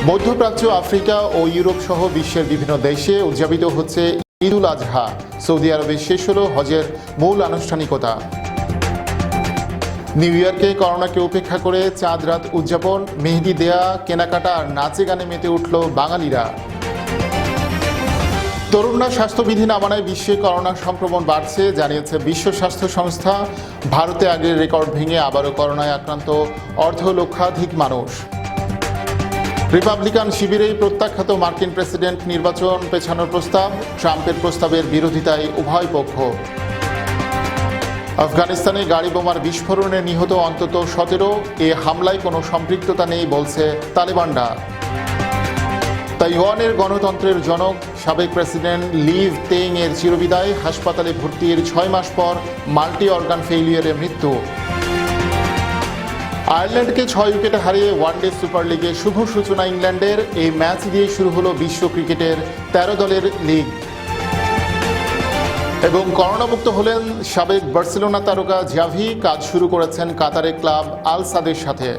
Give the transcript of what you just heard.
মধ্যপ্রাচ্য, আফ্রিকা ও ইউরোপ সহ বিশ্বের বিভিন্ন দেশে উদযাপিত হচ্ছে ঈদুল আজহা। সৌদি আরবে শেষ হলো হজের মূল আনুষ্ঠানিকতা। নিউ ইয়র্কে করোনাকে উপেক্ষা করে চাঁদ রাত উদযাপন, মেহেদি দেয়া, কেনাকাটা আর নাচে গানে মেতে উঠল বাঙালিরা। তরুণরা স্বাস্থ্যবিধি না মানায় বিশ্বে করোনা সংক্রমণ বাড়ছে, জানিয়েছে বিশ্ব স্বাস্থ্য সংস্থা। ভারতে আগের রেকর্ড ভেঙে আবারও করোনায় আক্রান্ত অর্ধলক্ষাধিক মানুষ। রিপাবলিকান শিবিরেই প্রত্যাখ্যাত মার্কিন প্রেসিডেন্ট নির্বাচন পেছানোর প্রস্তাব, ট্রাম্পের প্রস্তাবের বিরোধিতায় উভয় পক্ষ। আফগানিস্তানে গাড়ি বোমার বিস্ফোরণে নিহত অন্তত 17, এ হামলায় কোনো সম্পৃক্ততা নেই বলছে তালেবানরা। তাইওয়ানের গণতন্ত্রের জনক সাবেক প্রেসিডেন্ট লিভ তেং এর চিরবিদায়, হাসপাতালে ভর্তির 6 মাস পর মাল্টি অর্গান ফেইলিয়ারে মৃত্যু। আয়ারল্যান্ডকে 6 উইকেটে হারিয়ে ওয়ানডে সুপার লিগে শুভ সূচনা ইংল্যান্ডের। এই ম্যাচ দিয়ে শুরু হলো বিশ্ব ক্রিকেটের 13 দলের লিগ। এবং করোনামুক্ত হলেন সাবেক বার্সেলোনা তারকা জাভি, কাজ শুরু করেছেন কাতারের ক্লাব আল সাদের সাথে।